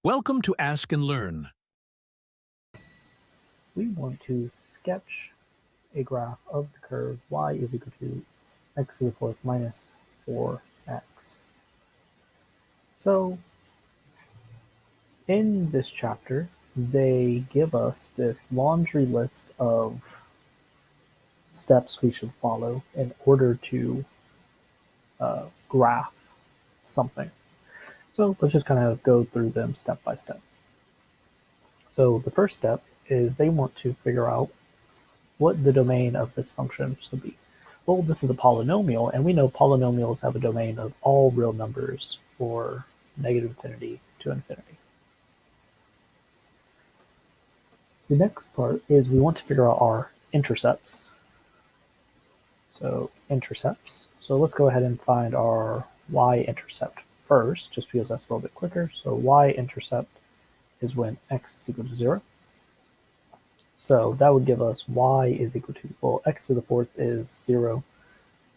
Welcome to Ask and Learn. We want to sketch a graph of the curve y is equal to x to the fourth minus 4x. So in this chapter, they give us this laundry list of steps we should follow in order to graph something. So let's just kind of go through them step by step. So the first step is they want to figure out what the domain of this function should be. Well, this is a polynomial, and we know polynomials have a domain of all real numbers or negative infinity to infinity. The next part is we want to figure out our intercepts. So intercepts. So let's go ahead and find our y-intercept first, just because that's a little bit quicker. So y-intercept is when x is equal to 0. So that would give us y is equal to, well, x to the fourth is 0,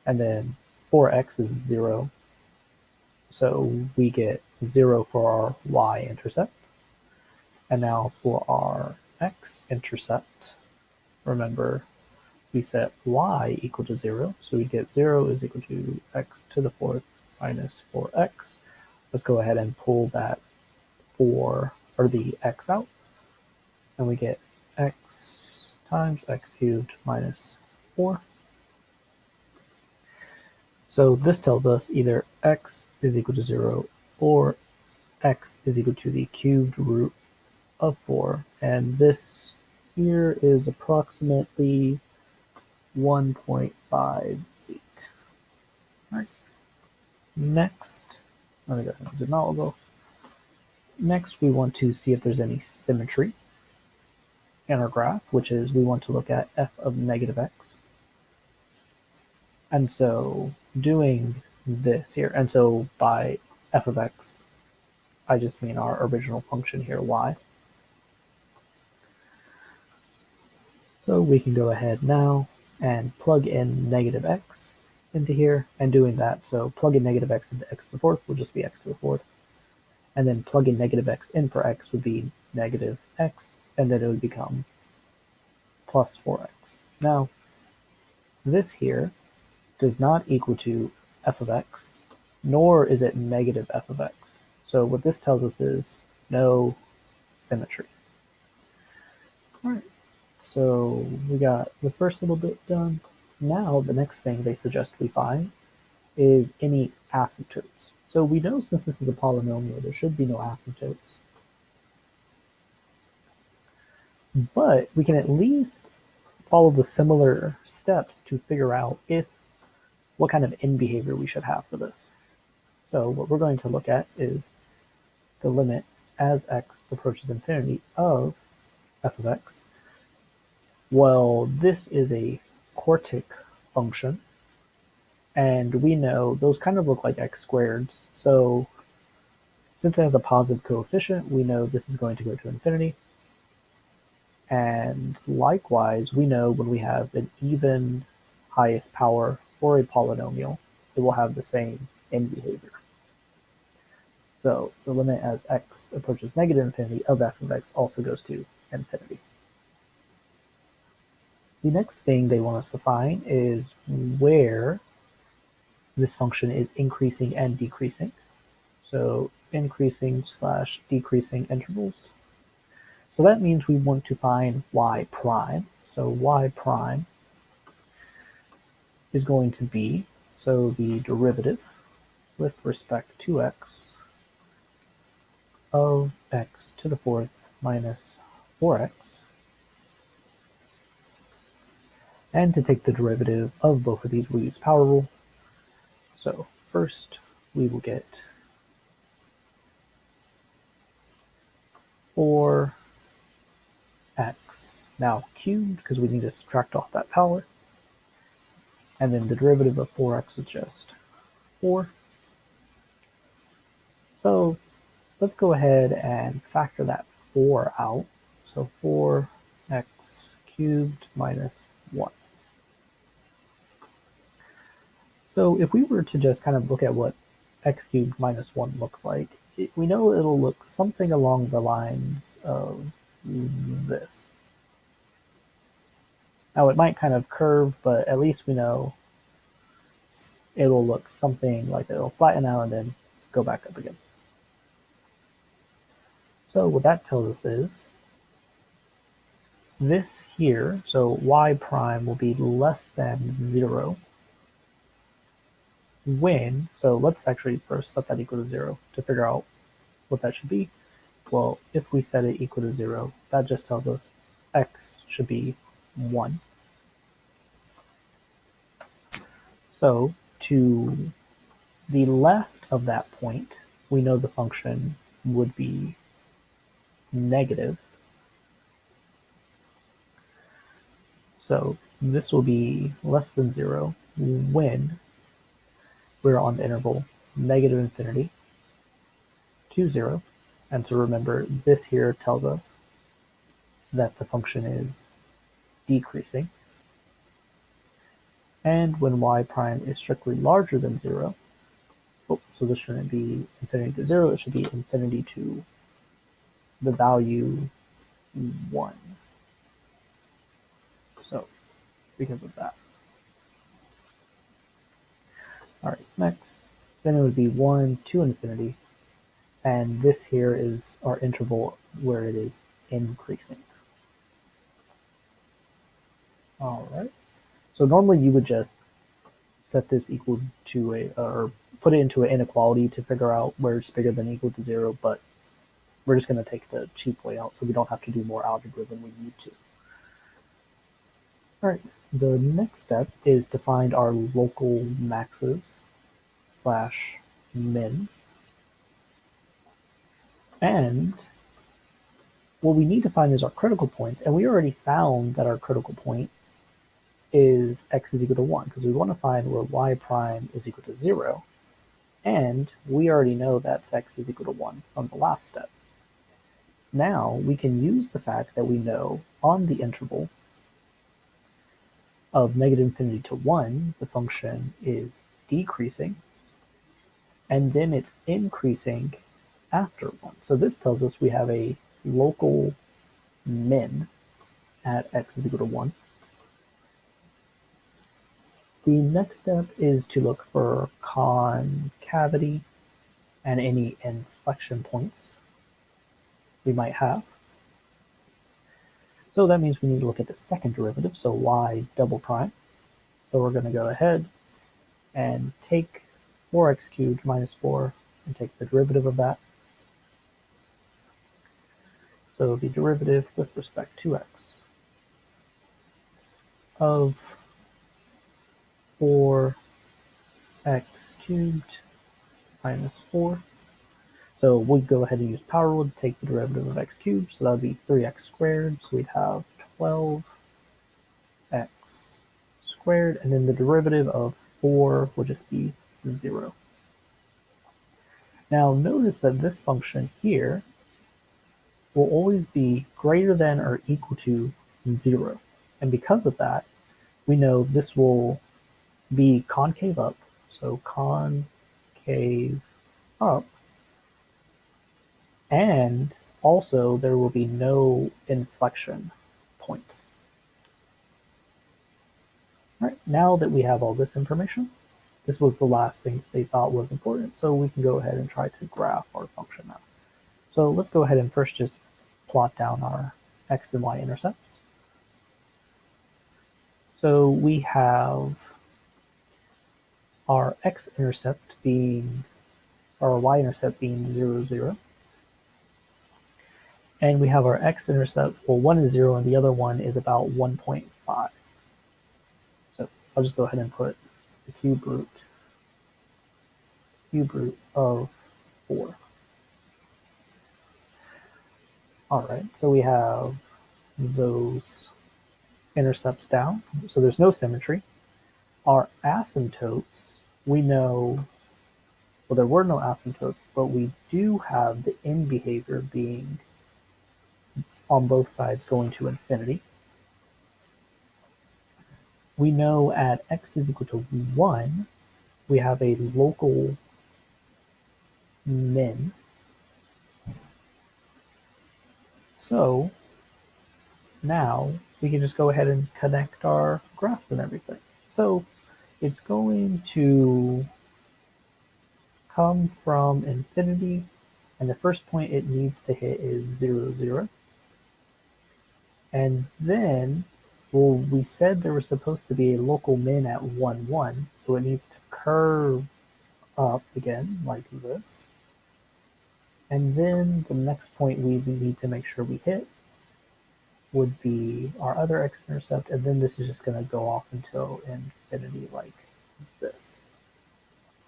and then 4x is 0. So we get 0 for our y-intercept. And now for our x-intercept, remember, we set y equal to 0. So we get 0 is equal to x to the fourth minus 4x. Let's go ahead and pull that 4, or the x out, and we get x times x cubed minus 4. So this tells us either x is equal to 0 or x is equal to the cubed root of 4. And this here is approximately 1.58. All right. Next, let me go ahead and zoom out a little. Next, we want to see if there's any symmetry in our graph, which is we want to look at f of negative x. And so doing this here, and so by f of x, I just mean our original function here, y. So we can go ahead now and plug in negative x into here, and doing that, so plug in negative x into x to the fourth will just be x to the fourth. And then plug in negative x in for x would be negative x, and then it would become plus 4x. Now, this here does not equal to f of x, nor is it negative f of x. So what this tells us is no symmetry. All right, so we got the first little bit done. Now the next thing they suggest we find is any asymptotes. So we know since this is a polynomial, there should be no asymptotes. But we can at least follow the similar steps to figure out what kind of end behavior we should have for this. So what we're going to look at is the limit as x approaches infinity of f of x. Well, this is a quartic function, and we know those kind of look like x squareds. So since it has a positive coefficient, we know this is going to go to infinity. And likewise, we know when we have an even highest power for a polynomial, it will have the same end behavior. So the limit as x approaches negative infinity of f of x also goes to infinity. The next thing they want us to find is where this function is increasing and decreasing. So increasing / decreasing intervals. So that means we want to find y prime. So y prime is going to be, so the derivative with respect to x of x to the fourth minus 4x. And to take the derivative of both of these, we'll use power rule. So first we will get 4x now cubed, because we need to subtract off that power. And then the derivative of 4x is just 4. So let's go ahead and factor that 4 out. So 4x cubed minus 1. So if we were to just kind of look at what x cubed minus 1 looks like, we know it'll look something along the lines of this. Now it might kind of curve, but at least we know it'll look something like it'll flatten out and then go back up again. So what that tells us is this here, so y prime will be less than 0 when, so let's actually first set that equal to 0 to figure out what that should be. Well, if we set it equal to 0, that just tells us x should be 1. So to the left of that point, we know the function would be negative. So this will be less than 0 when we're on the interval negative infinity to 0. And so remember, this here tells us that the function is decreasing. And when y prime is strictly larger than 0, so this shouldn't be infinity to 0, it should be infinity to the value 1. So because of that. All right, next, then it would be 1 to infinity, and this here is our interval where it is increasing. All right, so normally you would just set this equal to or put it into an inequality to figure out where it's bigger than or equal to 0, but we're just going to take the cheap way out so we don't have to do more algebra than we need to. All right, the next step is to find our local maxes / mins. And what we need to find is our critical points, and we already found that our critical point is x is equal to 1, because we want to find where y prime is equal to 0, and we already know that x is equal to 1 from the last step. Now we can use the fact that we know on the interval of negative infinity to 1, the function is decreasing, and then it's increasing after 1. So this tells us we have a local min at x is equal to 1. The next step is to look for concavity and any inflection points we might have. So that means we need to look at the second derivative, so y double prime. So we're going to go ahead and take 4x cubed minus 4 and take the derivative of that. So the derivative with respect to x of 4x cubed minus 4. So we'd go ahead and use power rule to take the derivative of x cubed, so that would be 3x squared, so we'd have 12x squared, and then the derivative of 4 will just be 0. Now notice that this function here will always be greater than or equal to 0. And because of that, we know this will be concave up, so concave up, and also there will be no inflection points. All right, now that we have all this information, this was the last thing they thought was important, so we can go ahead and try to graph our function now. So let's go ahead and first just plot down our x and y intercepts. So we have our x-intercept being, or our y-intercept being 0, 0. And we have our x-intercept, well, one is 0 and the other one is about 1.5. So I'll just go ahead and put the cube root of 4. All right, so we have those intercepts down. So there's no symmetry. Our asymptotes, we know, well, there were no asymptotes, but we do have the end behavior being on both sides going to infinity. We know at x is equal to 1, we have a local min So now we can just go ahead and connect our graphs and everything. So it's going to come from infinity, and the first point it needs to hit is 0, 0. And then, well, we said there was supposed to be a local min at 1, 1, so it needs to curve up again like this. And then the next point we need to make sure we hit would be our other x-intercept, and then this is just going to go off until infinity like this.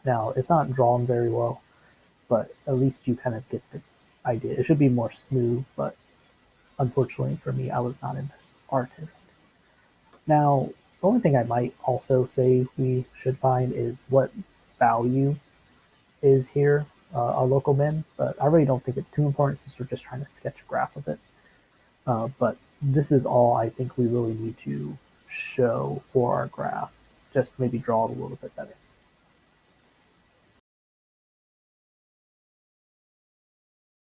Now, it's not drawn very well, but at least you kind of get the idea. It should be more smooth, but unfortunately for me, I was not an artist. Now, the only thing I might also say we should find is what value is here, our local min, but I really don't think it's too important since we're just trying to sketch a graph of it. But this is all I think we really need to show for our graph. Just maybe draw it a little bit better.